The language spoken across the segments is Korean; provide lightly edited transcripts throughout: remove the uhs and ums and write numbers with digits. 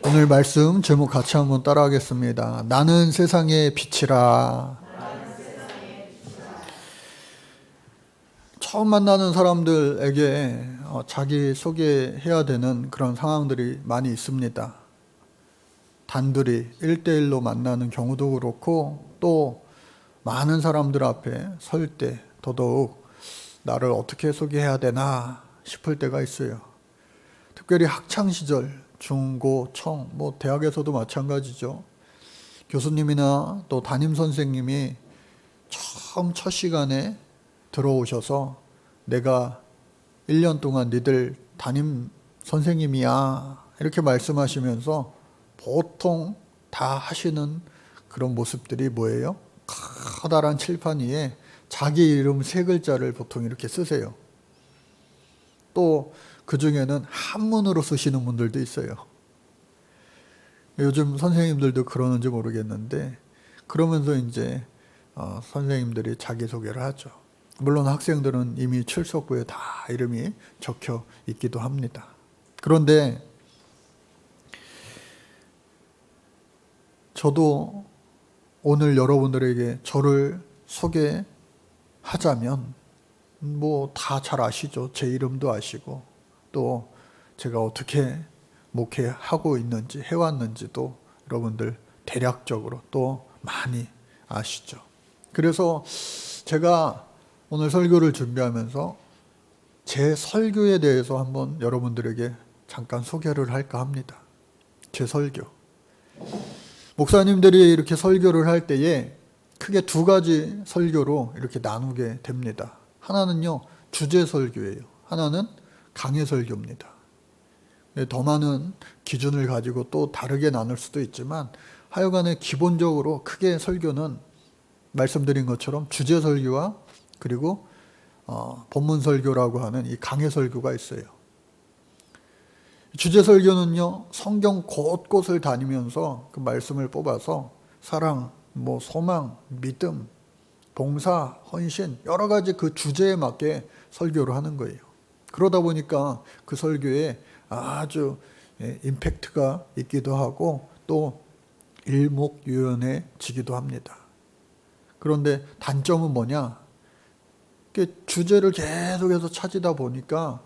오늘 말씀 제목 같이 한번 따라하겠습니다. 나는 세상의 빛이라. 처음 만나는 사람들에게 자기 소개해야 되는 그런 상황들이 많이 있습니다. 단둘이 1대1로 만나는 경우도 그렇고, 또 많은 사람들 앞에 설 때 더더욱 나를 어떻게 소개해야 되나 싶을 때가 있어요. 특별히 학창시절, 중고, 청, 대학에서도 마찬가지죠. 교수님이나 또 담임 선생님이 처음 첫 시간에 들어오셔서 내가 1년 동안 니들 담임 선생님이야 이렇게 말씀하시면서 보통 다 하시는 그런 모습들이 뭐예요? 커다란 칠판 위에 자기 이름 3글자를 보통 이렇게 쓰세요. 또 그 중에는 한문으로 쓰시는 분들도 있어요. 요즘 선생님들도 그러는지 모르겠는데, 그러면서 이제 선생님들이 자기소개를 하죠. 물론 학생들은 이미 출석부에 다 이름이 적혀 있기도 합니다. 그런데 저도 오늘 여러분들에게 저를 소개하자면 다 잘 아시죠. 제 이름도 아시고, 또 제가 어떻게 목회하고 있는지 해왔는지도 여러분들 대략적으로 또 많이 아시죠. 그래서 제가 오늘 설교를 준비하면서 제 설교에 대해서 한번 여러분들에게 잠깐 소개를 할까 합니다. 제 설교. 목사님들이 이렇게 설교를 할 때에 크게 2가지 설교로 이렇게 나누게 됩니다. 하나는요, 주제 설교예요. 하나는 강해 설교입니다. 더 많은 기준을 가지고 또 다르게 나눌 수도 있지만, 하여간에 기본적으로 크게 설교는 말씀드린 것처럼 주제 설교와 그리고 본문 설교라고 하는 이 강해 설교가 있어요. 주제 설교는요, 성경 곳곳을 다니면서 그 말씀을 뽑아서 사랑, 소망, 믿음, 봉사, 헌신, 여러 가지 그 주제에 맞게 설교를 하는 거예요. 그러다 보니까 그 설교에 아주 임팩트가 있기도 하고 또 일목요연해지기도 합니다. 그런데 단점은 뭐냐? 주제를 계속해서 찾으다 보니까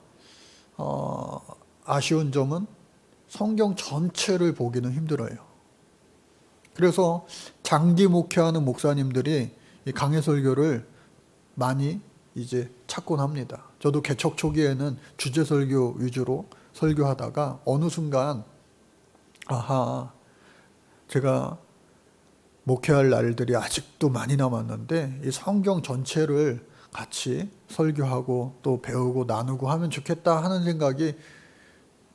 아쉬운 점은 성경 전체를 보기는 힘들어요. 그래서 장기 목회하는 목사님들이 이 강해 설교를 많이 이제 찾곤 합니다. 저도 개척 초기에는 주제 설교 위주로 설교하다가 어느 순간 제가 목회할 날들이 아직도 많이 남았는데 이 성경 전체를 같이 설교하고 또 배우고 나누고 하면 좋겠다 하는 생각이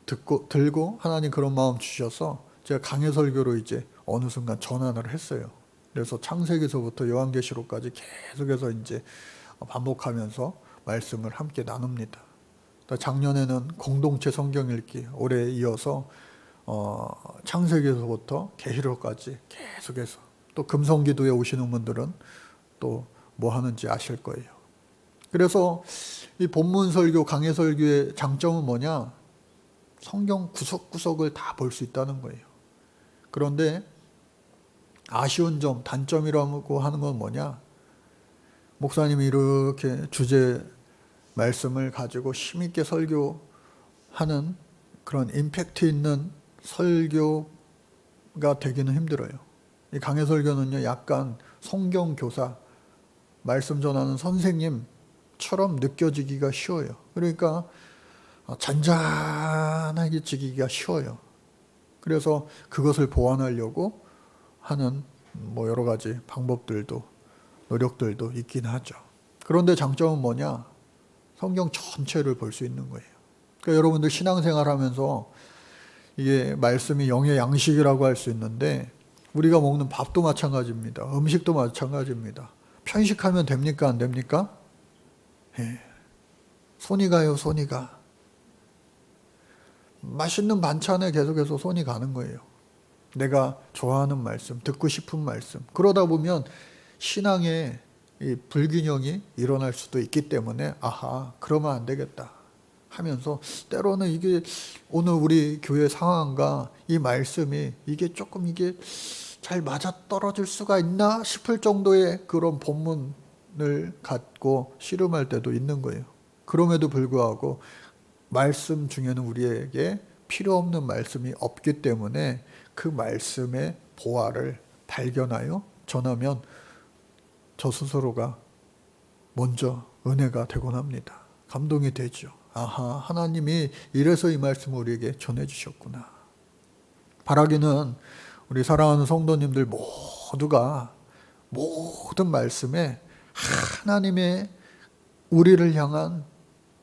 들고 하나님 그런 마음 주셔서 제가 강해 설교로 이제 어느 순간 전환을 했어요. 그래서 창세기서부터 요한계시록까지 계속해서 이제 반복하면서 말씀을 함께 나눕니다. 작년에는 공동체 성경 읽기, 올해 이어서 창세기서부터 계시록까지 계속해서, 또 금성기도에 오시는 분들은 또 뭐 하는지 아실 거예요. 그래서 이 본문 설교, 강해 설교의 장점은 뭐냐? 성경 구석구석을 다 볼 수 있다는 거예요. 그런데 아쉬운 점, 단점이라고 하는 건 뭐냐? 목사님이 이렇게 주제 말씀을 가지고 힘있게 설교하는 그런 임팩트 있는 설교가 되기는 힘들어요. 이 강해 설교는요, 약간 성경 교사, 말씀 전하는 선생님처럼 느껴지기가 쉬워요. 그러니까 잔잔하게 지기가 쉬워요. 그래서 그것을 보완하려고 하는 여러 가지 방법들도 노력들도 있긴 하죠. 그런데 장점은 뭐냐? 성경 전체를 볼 수 있는 거예요. 그러니까 여러분들 신앙생활 하면서 이게 말씀이 영의 양식이라고 할 수 있는데, 우리가 먹는 밥도 마찬가지입니다. 음식도 마찬가지입니다. 편식하면 됩니까? 안 됩니까? 손이 가요, 손이 가. 맛있는 반찬에 계속해서 손이 가는 거예요. 내가 좋아하는 말씀, 듣고 싶은 말씀. 그러다 보면 신앙에 이 불균형이 일어날 수도 있기 때문에 그러면 안 되겠다. 하면서 때로는 이게 오늘 우리 교회 상황과 이 말씀이 이게 조금 이게 잘 맞아떨어질 수가 있나 싶을 정도의 그런 본문을 갖고 씨름할 때도 있는 거예요. 그럼에도 불구하고 말씀 중에는 우리에게 필요 없는 말씀이 없기 때문에 그 말씀의 보화를 발견하여 전하면 저 스스로가 먼저 은혜가 되곤 합니다. 감동이 되죠. 아하, 하나님이 이래서 이 말씀을 우리에게 전해주셨구나. 바라기는 우리 사랑하는 성도님들 모두가 모든 말씀에 하나님의 우리를 향한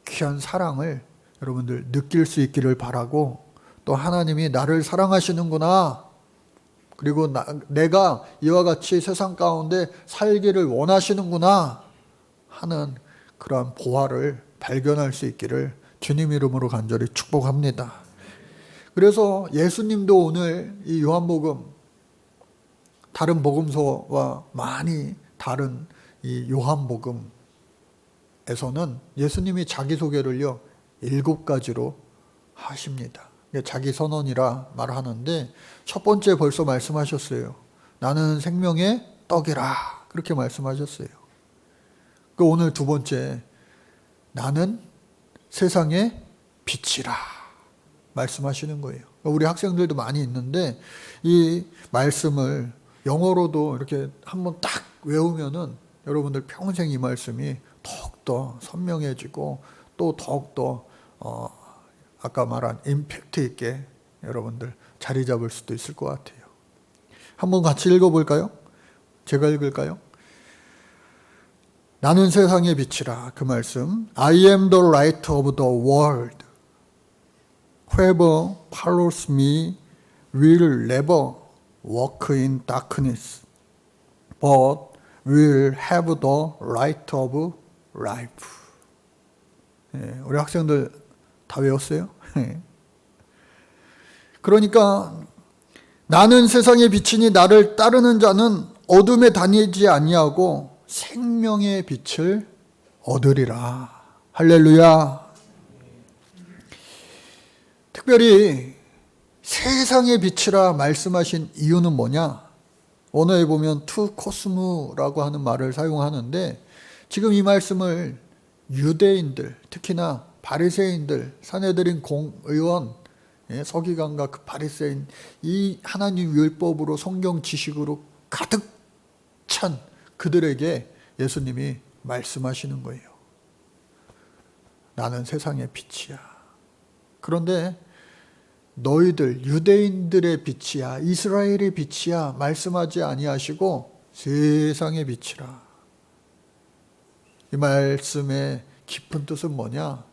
귀한 사랑을 여러분들 느낄 수 있기를 바라고, 또 하나님이 나를 사랑하시는구나, 그리고 내가 이와 같이 세상 가운데 살기를 원하시는구나 하는 그러한 보화를 발견할 수 있기를 주님 이름으로 간절히 축복합니다. 그래서 예수님도 오늘 이 요한복음, 다른 복음서와 많이 다른 이 요한복음에서는 예수님이 자기소개를요 7가지로 하십니다. 자기 선언이라 말하는데 첫 번째 벌써 말씀하셨어요. 나는 생명의 떡이라, 그렇게 말씀하셨어요. 그 오늘 두 번째, 나는 세상의 빛이라 말씀하시는 거예요. 우리 학생들도 많이 있는데 이 말씀을 영어로도 이렇게 한번 딱 외우면은 여러분들 평생 이 말씀이 더욱더 선명해지고 또 더욱더 아까 말한 임팩트 있게 여러분들 자리 잡을 수도 있을 것 같아요. 한번 같이 읽어볼까요? 제가 읽을까요? 나는 세상의 빛이라, 그 말씀. I am the light of the world. Whoever follows me will never walk in darkness, but will have the light of life. 우리 학생들 다 외웠어요? 그러니까 나는 세상의 빛이니 나를 따르는 자는 어둠에 다니지 아니하고 생명의 빛을 얻으리라. 할렐루야. 특별히 세상의 빛이라 말씀하신 이유는 뭐냐? 언어에 보면 투 코스무라고 하는 말을 사용하는데, 지금 이 말씀을 유대인들, 특히나 바리새인들, 산헤드린 공의원, 서기관과 그 바리새인, 이 하나님 율법으로 성경 지식으로 가득 찬 그들에게 예수님이 말씀하시는 거예요. 나는 세상의 빛이야. 그런데 너희들 유대인들의 빛이야, 이스라엘의 빛이야 말씀하지 아니하시고 세상의 빛이라. 이 말씀의 깊은 뜻은 뭐냐?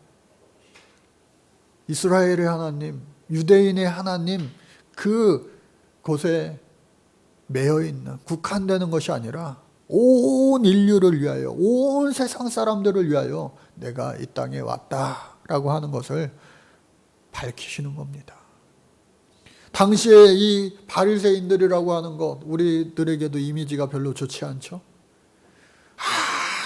이스라엘의 하나님, 유대인의 하나님, 그 곳에 매여 있는, 국한되는 것이 아니라 온 인류를 위하여, 온 세상 사람들을 위하여 내가 이 땅에 왔다라고 하는 것을 밝히시는 겁니다. 당시에 이 바리새인들이라고 하는 것, 우리들에게도 이미지가 별로 좋지 않죠?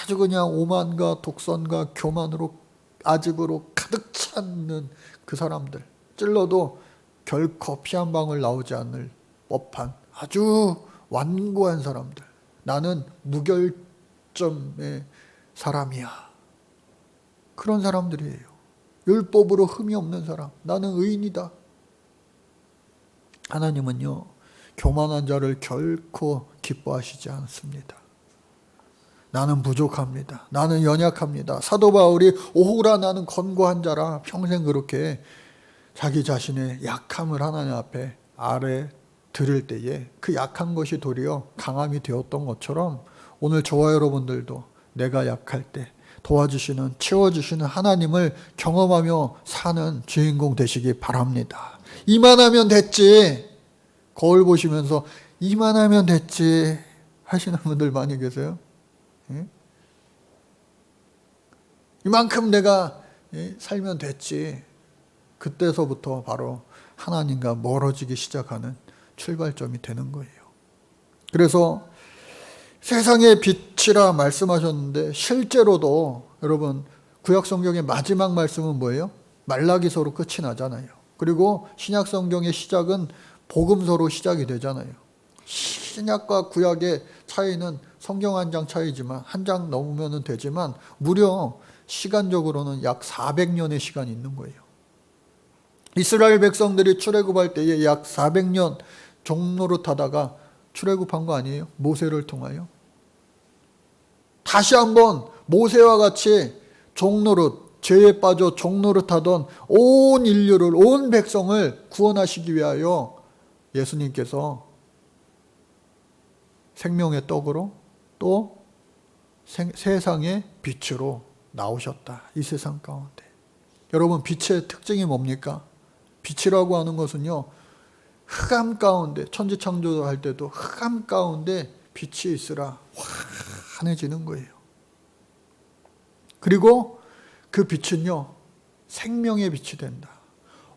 아주 그냥 오만과 독선과 교만으로, 아집으로 가득 찼는 그 사람들, 찔러도 결코 피 한 방울 나오지 않을 법한 아주 완고한 사람들. 나는 무결점의 사람이야. 그런 사람들이에요. 율법으로 흠이 없는 사람. 나는 의인이다. 하나님은요, 교만한 자를 결코 기뻐하시지 않습니다. 나는 부족합니다. 나는 연약합니다. 사도 바울이 오호라 나는 권고한 자라 평생 그렇게 자기 자신의 약함을 하나님 앞에 아래 드릴 때에 그 약한 것이 도리어 강함이 되었던 것처럼 오늘 저와 여러분들도 내가 약할 때 도와주시는, 채워주시는 하나님을 경험하며 사는 주인공 되시기 바랍니다. 이만하면 됐지. 거울 보시면서 이만하면 됐지 하시는 분들 많이 계세요. 이만큼 내가 살면 됐지. 그때서부터 바로 하나님과 멀어지기 시작하는 출발점이 되는 거예요. 그래서 세상의 빛이라 말씀하셨는데 실제로도 여러분 구약 성경의 마지막 말씀은 뭐예요? 말라기서로 끝이 나잖아요. 그리고 신약 성경의 시작은 복음서로 시작이 되잖아요. 신약과 구약의 차이는 성경 한 장 차이지만, 한 장 넘으면 되지만 무려 시간적으로는 약 400년의 시간이 있는 거예요. 이스라엘 백성들이 출애굽할 때에 약 400년 종노릇하다가 출애굽한 거 아니에요? 모세를 통하여. 다시 한번 모세와 같이 종노릇, 죄에 빠져 종노릇하던 온 인류를, 온 백성을 구원하시기 위하여 예수님께서 생명의 떡으로 또 세상의 빛으로 나오셨다. 이 세상 가운데. 여러분, 빛의 특징이 뭡니까? 빛이라고 하는 것은요, 흑암 가운데, 천지창조할 때도 흑암 가운데 빛이 있으라 환해지는 거예요. 그리고 그 빛은요, 생명의 빛이 된다.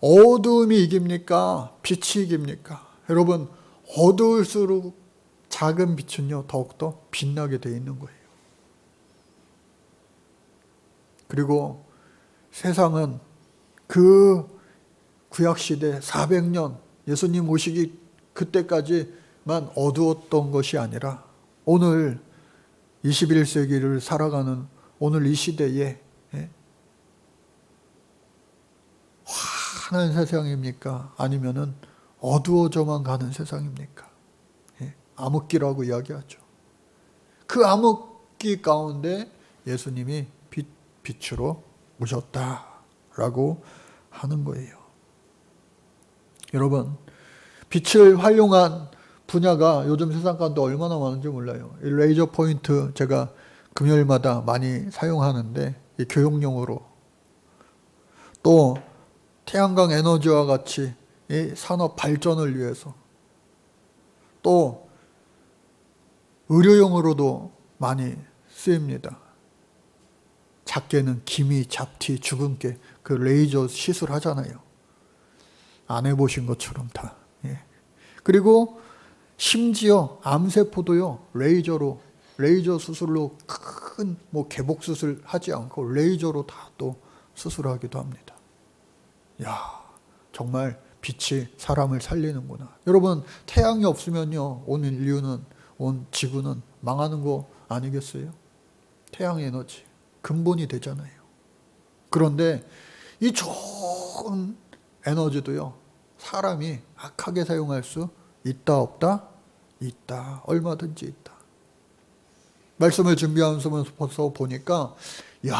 어두움이 이깁니까? 빛이 이깁니까? 여러분, 어두울수록 작은 빛은요, 더욱더 빛나게 되어 있는 거예요. 그리고 세상은 그 구약시대 400년 예수님 오시기 그때까지만 어두웠던 것이 아니라 오늘 21세기를 살아가는 오늘 이 시대에 환한 세상입니까? 아니면은 어두워져만 가는 세상입니까? 암흑기라고 이야기하죠. 그 암흑기 가운데 예수님이 빛으로 오셨다라고 하는 거예요. 여러분, 빛을 활용한 분야가 요즘 세상 가운데 얼마나 많은지 몰라요. 이 레이저 포인트 제가 금요일마다 많이 사용하는데, 이 교육용으로, 또 태양광 에너지와 같이 이 산업 발전을 위해서, 또 의료용으로도 많이 쓰입니다. 작게는 기미, 잡티, 주근깨 그 레이저 시술하잖아요. 안 해보신 것처럼 다. 그리고 심지어 암세포도요, 레이저 수술로 큰 개복 수술 하지 않고 레이저로 다 또 수술하기도 합니다. 야, 정말 빛이 사람을 살리는구나. 여러분, 태양이 없으면요, 온 인류는, 온 지구는 망하는 거 아니겠어요? 태양 에너지 근본이 되잖아요. 그런데 이 좋은 에너지도요, 사람이 악하게 사용할 수 있다 없다? 있다. 얼마든지 있다. 말씀을 준비하면서 보니까, 야,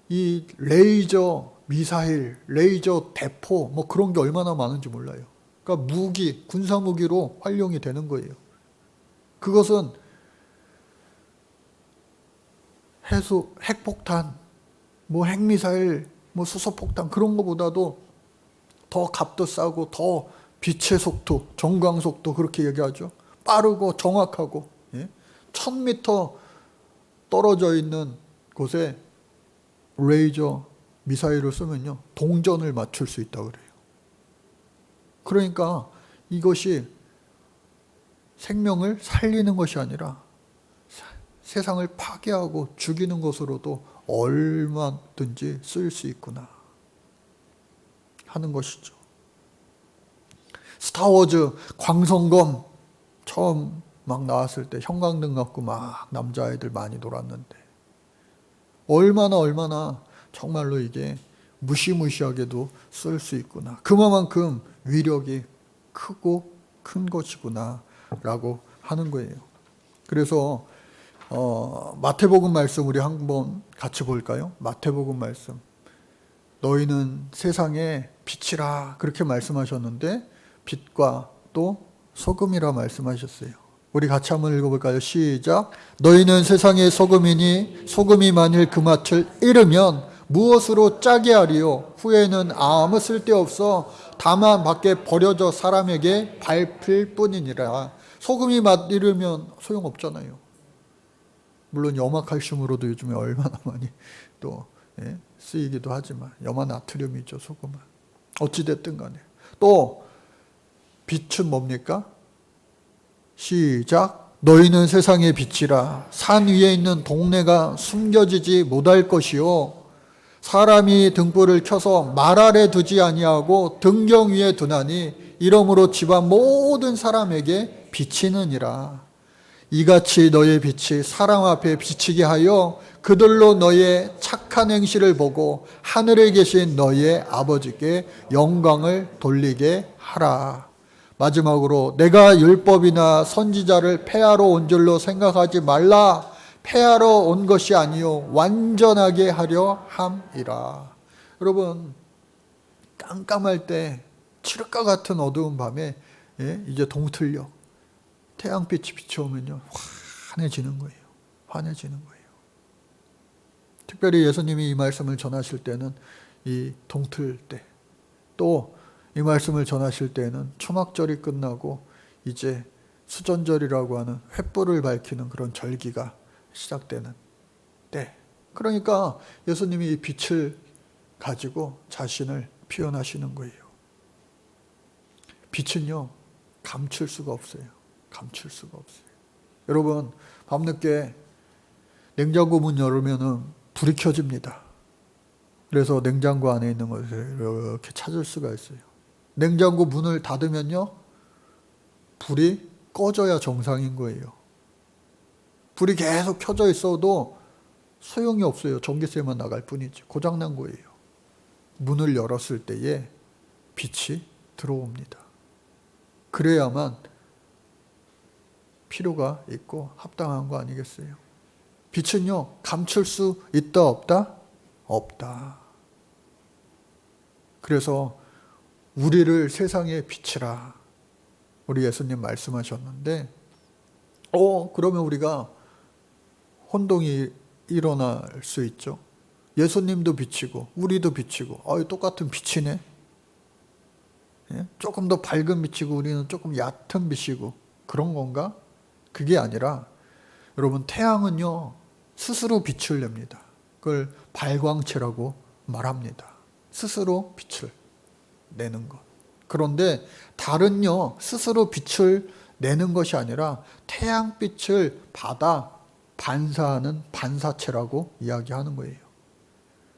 이 레이저 미사일, 레이저 대포 그런 게 얼마나 많은지 몰라요. 그러니까 무기, 군사 무기로 활용이 되는 거예요. 그것은 핵폭탄, 핵미사일, 수소폭탄 그런 것보다도 더 값도 싸고 더 빛의 속도, 정광 속도 그렇게 얘기하죠. 빠르고 정확하고 1000m 떨어져 있는 곳에 레이저 미사일을 쓰면요, 동전을 맞출 수 있다고 그래요. 그러니까 이것이 생명을 살리는 것이 아니라 세상을 파괴하고 죽이는 것으로도 얼마든지 쓸 수 있구나 하는 것이죠. 스타워즈 광선검 처음 막 나왔을 때 형광등 갖고 막 남자아이들 많이 놀았는데, 얼마나 정말로 이게 무시무시하게도 쓸 수 있구나. 그만큼 위력이 크고 큰 것이구나 라고 하는 거예요. 그래서 마태복음 말씀 우리 한번 같이 볼까요? 마태복음 말씀. 너희는 세상의 빛이라 그렇게 말씀하셨는데 빛과 또 소금이라 말씀하셨어요. 우리 같이 한번 읽어볼까요? 시작. 너희는 세상의 소금이니 소금이 만일 그 맛을 잃으면 무엇으로 짜게 하리요? 후에는 아무 쓸데없어 다만 밖에 버려져 사람에게 밟힐 뿐이니라. 소금이 맛 잃으면 소용없잖아요. 물론 염화칼슘으로도 요즘에 얼마나 많이 또 쓰이기도 하지만 염화나트륨이죠, 소금은. 어찌됐든 간에. 또 빛은 뭡니까? 시작. 너희는 세상의 빛이라. 산 위에 있는 동네가 숨겨지지 못할 것이요 사람이 등불을 켜서 말 아래 두지 아니하고 등경 위에 두나니 이러므로 집안 모든 사람에게 비치느니라. 이같이 너의 빛이 사람 앞에 비치게 하여 그들로 너의 착한 행실을 보고 하늘에 계신 너의 아버지께 영광을 돌리게 하라. 마지막으로 내가 율법이나 선지자를 폐하러 온 줄로 생각하지 말라. 폐하러 온 것이 아니요 완전하게 하려 함이라. 여러분, 깜깜할 때 칠흑과 같은 어두운 밤에 이제 동틀려 태양빛이 비춰오면요 환해지는 거예요. 환해지는 거예요. 특별히 예수님이 이 말씀을 전하실 때는 이 동틀 때, 또 이 말씀을 전하실 때는 초막절이 끝나고 이제 수전절이라고 하는 횃불을 밝히는 그런 절기가 시작되는 때, 그러니까 예수님이 이 빛을 가지고 자신을 표현하시는 거예요. 빛은요 감출 수가 없어요. 감출 수가 없어요. 여러분, 밤늦게 냉장고 문 열으면은 불이 켜집니다. 그래서 냉장고 안에 있는 것을 이렇게 찾을 수가 있어요. 냉장고 문을 닫으면요 불이 꺼져야 정상인 거예요. 불이 계속 켜져 있어도 소용이 없어요. 전기세만 나갈 뿐이지. 고장난 거예요. 문을 열었을 때에 빛이 들어옵니다. 그래야만 필요가 있고 합당한 거 아니겠어요? 빛은요 감출 수 있다 없다? 없다. 그래서 우리를 세상에 비치라 우리 예수님 말씀하셨는데, 그러면 우리가 혼동이 일어날 수 있죠. 예수님도 비치고 우리도 비치고 똑같은 빛이네. 조금 더 밝은 빛이고 우리는 조금 얕은 빛이고 그런 건가? 그게 아니라 여러분, 태양은요 스스로 빛을 냅니다. 그걸 발광체라고 말합니다. 스스로 빛을 내는 것. 그런데 달은요 스스로 빛을 내는 것이 아니라 태양빛을 받아 반사하는 반사체라고 이야기하는 거예요.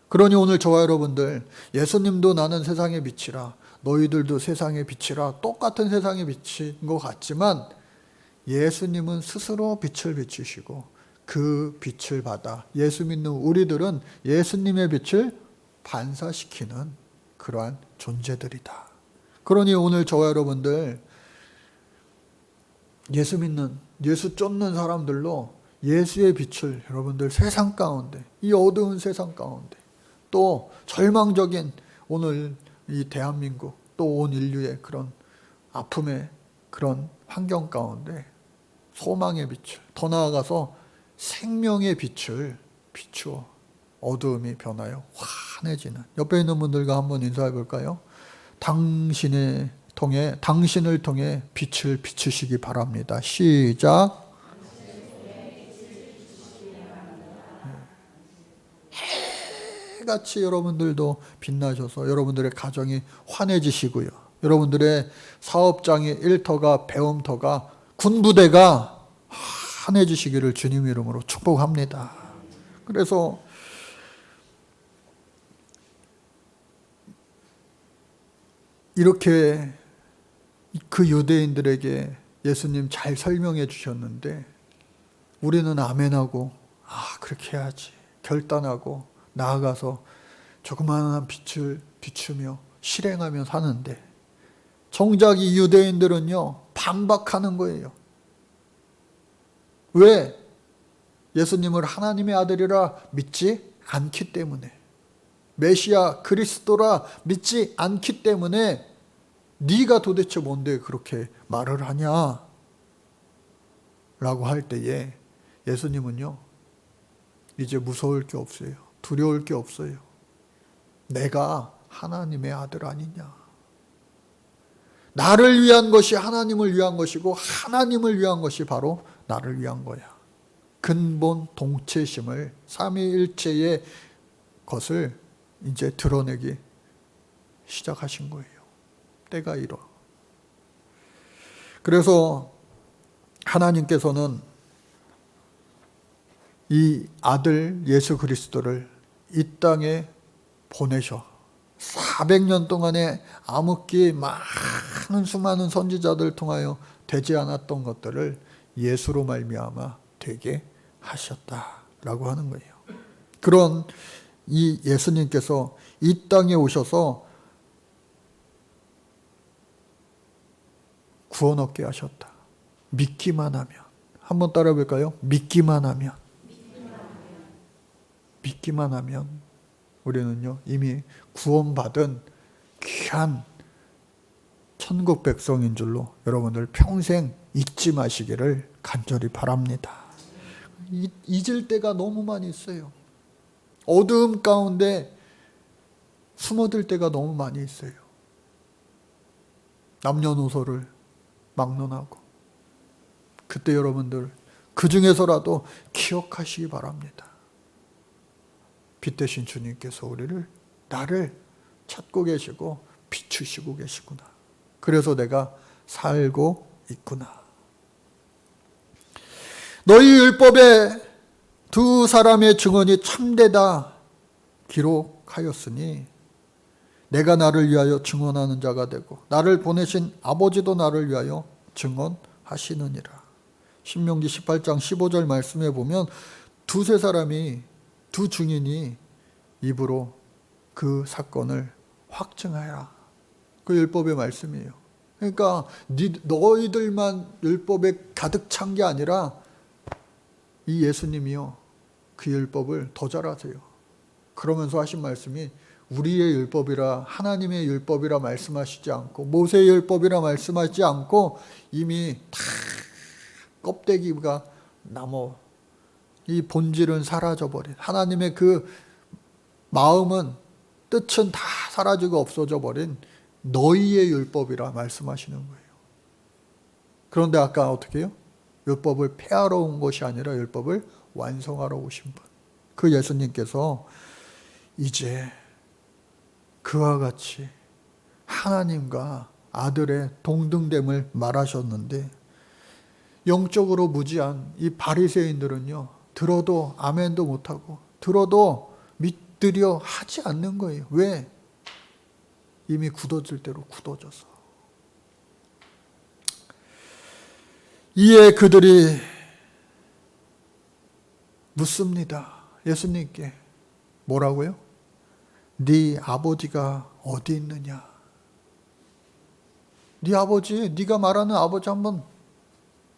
그러니 오늘 저와 여러분들, 예수님도 나는 세상의 빛이라, 너희들도 세상의 빛이라, 똑같은 세상의 빛인 것 같지만 예수님은 스스로 빛을 비추시고 그 빛을 받아 예수 믿는 우리들은 예수님의 빛을 반사시키는 그러한 존재들이다. 그러니 오늘 저와 여러분들, 예수 믿는, 예수 쫓는 사람들로 예수의 빛을 여러분들 세상 가운데, 이 어두운 세상 가운데, 또 절망적인 오늘 이 대한민국, 또 온 인류의 그런 아픔의 그런 환경 가운데 소망의 빛을, 더 나아가서 생명의 빛을 비추어 어두움이 변하여 환해지는, 옆에 있는 분들과 한번 인사해 볼까요? 당신을 통해 빛을 비추시기 바랍니다. 시작. 해같이 여러분들도 빛나셔서 여러분들의 가정이 환해지시고요. 여러분들의 사업장의 일터가, 배움터가, 군부대가 환해지시기를 주님 이름으로 축복합니다. 그래서 이렇게 그 유대인들에게 예수님 잘 설명해 주셨는데 우리는 아멘하고 그렇게 해야지 결단하고 나아가서 조그마한 빛을 비추며 실행하며 사는데, 정작 이 유대인들은요 반박하는 거예요. 왜? 예수님을 하나님의 아들이라 믿지 않기 때문에, 메시아 그리스도라 믿지 않기 때문에 네가 도대체 뭔데 그렇게 말을 하냐 라고 할 때에 예수님은요 이제 무서울 게 없어요. 두려울 게 없어요. 내가 하나님의 아들 아니냐. 나를 위한 것이 하나님을 위한 것이고 하나님을 위한 것이 바로 나를 위한 거야. 근본 동체심을, 삼위일체의 것을 이제 드러내기 시작하신 거예요. 때가 이러. 그래서 하나님께서는 이 아들 예수 그리스도를 이 땅에 보내셔 400년 동안에 암흑기 많은 수많은 선지자들 통하여 되지 않았던 것들을 예수로 말미암아 되게 하셨다라고 하는 거예요. 그런 이 예수님께서 이 땅에 오셔서 구원 얻게 하셨다. 믿기만 하면. 한번 따라 볼까요? 믿기만 하면. 믿기만 하면 우리는요 이미 구원받은 귀한 천국 백성인 줄로 여러분들 평생 잊지 마시기를 간절히 바랍니다. 잊을 때가 너무 많이 있어요. 어두움 가운데 숨어들 때가 너무 많이 있어요. 남녀노소를 막론하고. 그때 여러분들 그 중에서라도 기억하시기 바랍니다. 빛 대신 주님께서 나를 찾고 계시고 비추시고 계시구나. 그래서 내가 살고 있구나. 너희 율법에 두 사람의 증언이 참되다 기록하였으니 내가 나를 위하여 증언하는 자가 되고 나를 보내신 아버지도 나를 위하여 증언하시느니라. 신명기 18장 15절 말씀에 보면 두세 사람이 두 증인이 입으로 그 사건을 확증하라. 그 율법의 말씀이에요. 그러니까 너희들만 율법에 가득 찬 게 아니라 이 예수님이요 그 율법을 더 잘하세요. 그러면서 하신 말씀이 우리의 율법이라 하나님의 율법이라 말씀하시지 않고 모세의 율법이라 말씀하지 않고 이미 다 껍데기가 남어 이 본질은 사라져버린 하나님의 그 마음은 뜻은 다 사라지고 없어져 버린 너희의 율법이라 말씀하시는 거예요. 그런데 아까 어떻게 해요? 율법을 폐하러 온 것이 아니라 율법을 완성하러 오신 분. 그 예수님께서 이제 그와 같이 하나님과 아들의 동등됨을 말하셨는데 영적으로 무지한 이 바리새인들은요 들어도 아멘도 못하고 들어도 믿으려 하지 않는 거예요. 왜? 이미 굳어질 대로 굳어져서. 이에 그들이 묻습니다. 예수님께 뭐라고요? 네 아버지가 어디 있느냐? 네 아버지, 네가 말하는 아버지 한번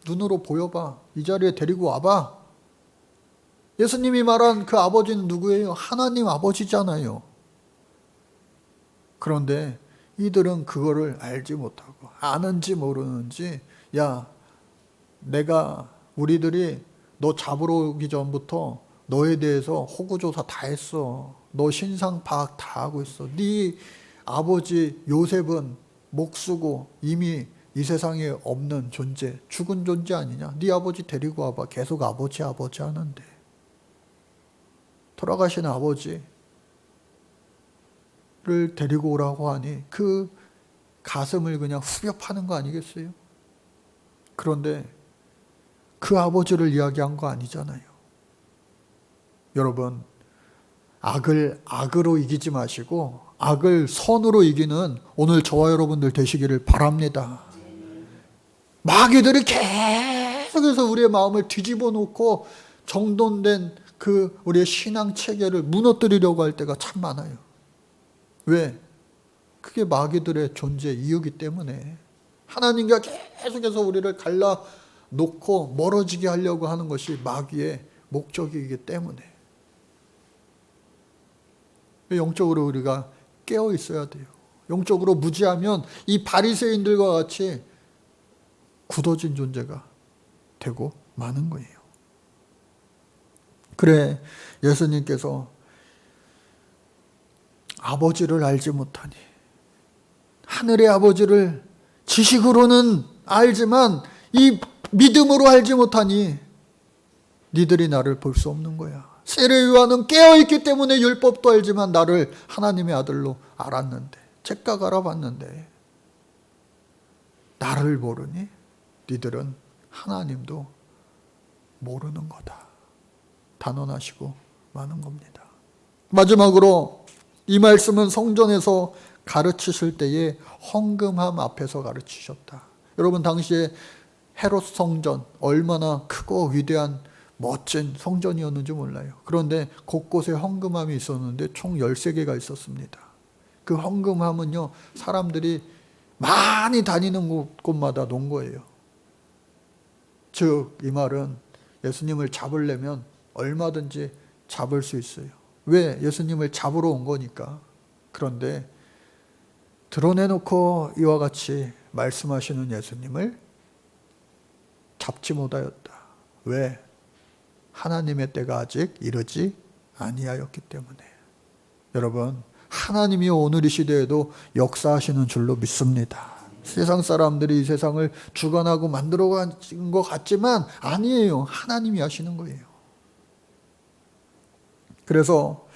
눈으로 보여봐. 이 자리에 데리고 와봐. 예수님이 말한 그 아버지는 누구예요? 하나님 아버지잖아요. 그런데 이들은 그거를 알지 못하고 아는지 모르는지 야 우리들이 너 잡으러 오기 전부터 너에 대해서 호구조사 다 했어. 너 신상 파악 다 하고 있어. 네 아버지 요셉은 목수고 이미 이 세상에 없는 존재, 죽은 존재 아니냐. 네 아버지 데리고 와봐. 계속 아버지 하는데. 돌아가신 아버지를 데리고 오라고 하니 그 가슴을 그냥 후벼 파는 거 아니겠어요? 그런데 그 아버지를 이야기한 거 아니잖아요. 여러분, 악을 악으로 이기지 마시고 악을 선으로 이기는 오늘 저와 여러분들 되시기를 바랍니다. 마귀들이 계속해서 우리의 마음을 뒤집어 놓고 정돈된 그 우리의 신앙 체계를 무너뜨리려고 할 때가 참 많아요. 왜? 그게 마귀들의 존재 이유기 때문에 하나님과 계속해서 우리를 갈라 놓고 멀어지게 하려고 하는 것이 마귀의 목적이기 때문에 영적으로 우리가 깨어 있어야 돼요. 영적으로 무지하면 이 바리새인들과 같이 굳어진 존재가 되고 마는 거예요. 그래 예수님께서 아버지를 알지 못하니 하늘의 아버지를 지식으로는 알지만 이 믿음으로 알지 못하니 니들이 나를 볼 수 없는 거야. 세례 요한은 깨어있기 때문에 율법도 알지만 나를 하나님의 아들로 알았는데 착각 알아봤는데 나를 모르니 니들은 하나님도 모르는 거다. 단언하시고 마는 겁니다. 마지막으로 이 말씀은 성전에서 가르치실 때에 헌금함 앞에서 가르치셨다. 여러분 당시에 헤롯 성전 얼마나 크고 위대한 멋진 성전이었는지 몰라요. 그런데 곳곳에 헌금함이 있었는데 총 13개가 있었습니다. 그 헌금함은요, 사람들이 많이 다니는 곳마다 놓은 거예요. 즉, 이 말은 예수님을 잡으려면 얼마든지 잡을 수 있어요. 왜? 예수님을 잡으러 온 거니까. 그런데 드러내놓고 이와 같이 말씀하시는 예수님을 잡지 못하였다. 왜? 하나님의 때가 아직 이르지 아니하였기 때문에. 여러분, 하나님이 오늘 이 시대에도 역사하시는 줄로 믿습니다. 세상 사람들이 이 세상을 주관하고 만들어간 것 같지만 아니에요. 하나님이 하시는 거예요. 그래서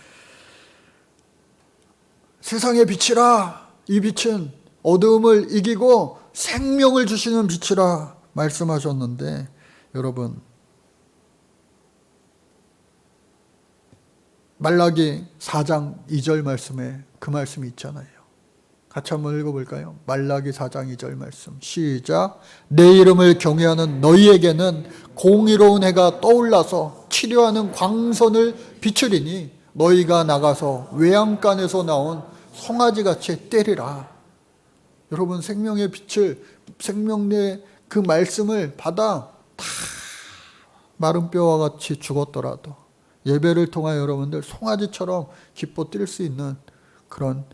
세상의 빛이라, 이 빛은 어두움을 이기고 생명을 주시는 빛이라 말씀하셨는데, 여러분 말라기 4장 2절 말씀에 그 말씀이 있잖아요. 같이 한번 읽어볼까요? 말라기 4장 2절 말씀 시작. 내 이름을 경외하는 너희에게는 공의로운 해가 떠올라서 치료하는 광선을 비추리니 너희가 나가서 외양간에서 나온 송아지같이 때리라. 여러분 생명의 빛을, 생명의 그 말씀을 받아 다 마른 뼈와 같이 죽었더라도 예배를 통하여 여러분들 송아지처럼 기뻐 뛸 수 있는 그런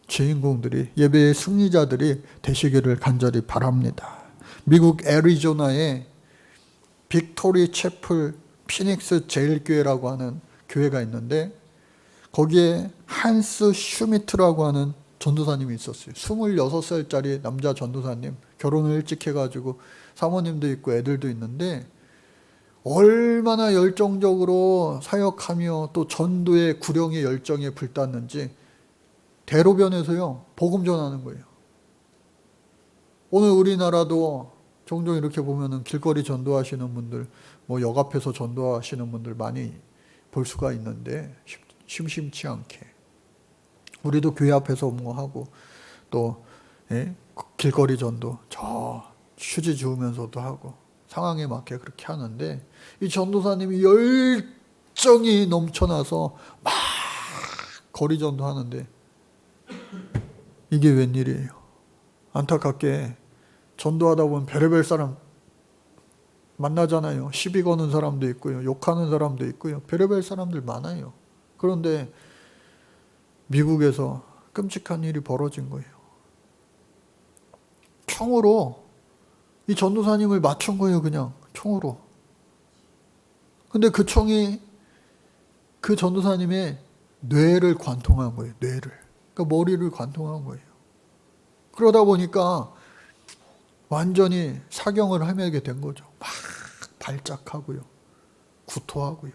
주인공들이, 예배의 승리자들이 되시기를 간절히 바랍니다. 미국 애리조나의 빅토리 채플 피닉스 제일교회라고 하는 교회가 있는데 거기에 한스 슈미트라고 하는 전도사님이 있었어요. 26살짜리 남자 전도사님, 결혼을 일찍 해가지고 사모님도 있고 애들도 있는데 얼마나 열정적으로 사역하며 또 전도의 구령의 열정에 불탔는지 대로변에서요 복음 전하는 거예요. 오늘 우리나라도 종종 이렇게 보면은 길거리 전도하시는 분들, 뭐 역 앞에서 전도하시는 분들 많이 볼 수가 있는데 심심치 않게 우리도 교회 앞에서 뭐 하고 또 길거리 전도 저 휴지 주우면서도 하고 상황에 맞게 그렇게 하는데 이 전도사님이 열정이 넘쳐나서 막 거리 전도하는데 이게 웬일이에요. 안타깝게 전도하다 보면 별의별 사람 만나잖아요. 시비 거는 사람도 있고요. 욕하는 사람도 있고요. 별의별 사람들 많아요. 그런데 미국에서 끔찍한 일이 벌어진 거예요. 총으로 이 전도사님을 맞춘 거예요. 그냥 총으로. 근데 그 총이 그 전도사님의 뇌를 관통한 거예요. 뇌를. 그러니까 머리를 관통한 거예요. 그러다 보니까 완전히 사경을 헤매게 된 거죠. 막 발작하고요. 구토하고요.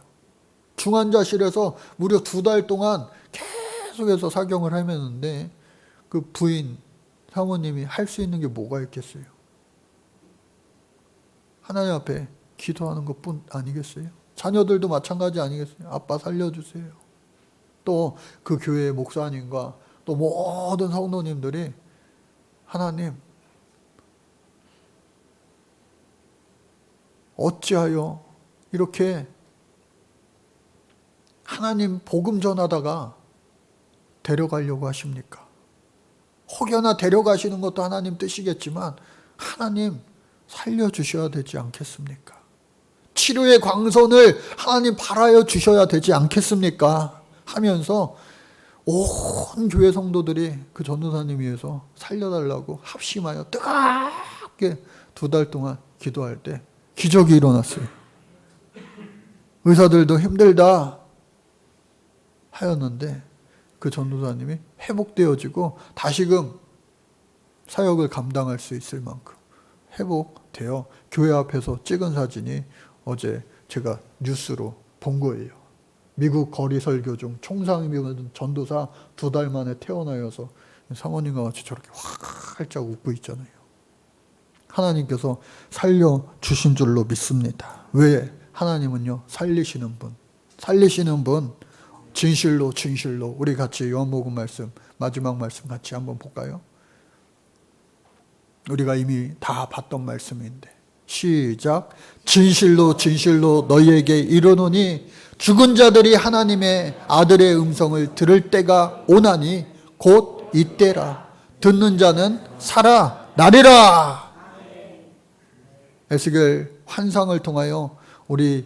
중환자실에서 무려 2달 동안 계속해서 사경을 헤매는데 그 부인, 사모님이 할 수 있는 게 뭐가 있겠어요? 하나님 앞에 기도하는 것뿐 아니겠어요? 자녀들도 마찬가지 아니겠어요? 아빠 살려주세요. 또 그 교회의 목사님과 또 모든 성도님들이 하나님 어찌하여 이렇게 하나님 복음 전하다가 데려가려고 하십니까? 혹여나 데려가시는 것도 하나님 뜻이겠지만 하나님 살려주셔야 되지 않겠습니까? 치료의 광선을 하나님 발하여 주셔야 되지 않겠습니까? 하면서 온 교회 성도들이 그 전도사님 위해서 살려달라고 합심하여 뜨겁게 2달 동안 기도할 때 기적이 일어났어요. 의사들도 힘들다 하였는데 그 전도사님이 회복되어지고 다시금 사역을 감당할 수 있을 만큼 회복되어 교회 앞에서 찍은 사진이 어제 제가 뉴스로 본 거예요. 미국 거리 설교 중 총상이면 전도사 2달 만에 태어나여서 사모님과 같이 저렇게 활짝 웃고 있잖아요. 하나님께서 살려주신 줄로 믿습니다. 왜? 하나님은요, 살리시는 분, 진실로 우리 같이 요한복음 말씀, 마지막 말씀 같이 한번 볼까요? 우리가 이미 다 봤던 말씀인데 시작. 진실로 너희에게 이르노니 죽은 자들이 하나님의 아들의 음성을 들을 때가 오나니 곧 이때라. 듣는 자는 살아나리라. 에스겔 환상을 통하여 우리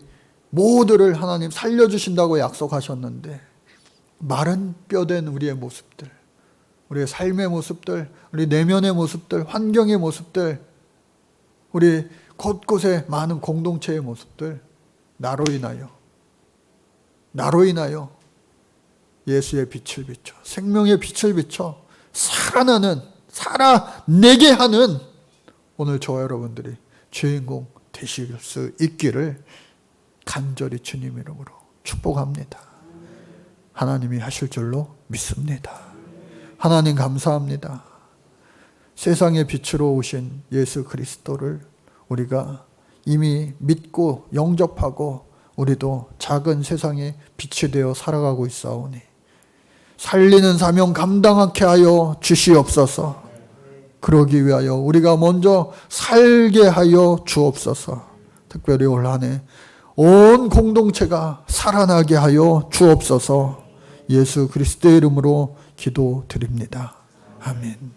모두를 하나님 살려주신다고 약속하셨는데 마른 뼈된 우리의 모습들, 우리의 삶의 모습들, 우리 내면의 모습들, 환경의 모습들, 우리 곳곳에 많은 공동체의 모습들, 나로 인하여 예수의 빛을 비춰, 생명의 빛을 비춰 살아내게 하는 오늘 저와 여러분들이 주인공 되실 수 있기를 간절히 주님 이름으로 축복합니다. 하나님이 하실 줄로 믿습니다. 하나님 감사합니다. 세상의 빛으로 오신 예수 그리스도를 우리가 이미 믿고 영접하고 우리도 작은 세상의 빛이 되어 살아가고 있사오니 살리는 사명 감당하게 하여 주시옵소서. 그러기 위하여 우리가 먼저 살게 하여 주옵소서. 특별히 올 한 해 온 공동체가 살아나게 하여 주옵소서. 예수 그리스도의 이름으로 기도드립니다. 아멘.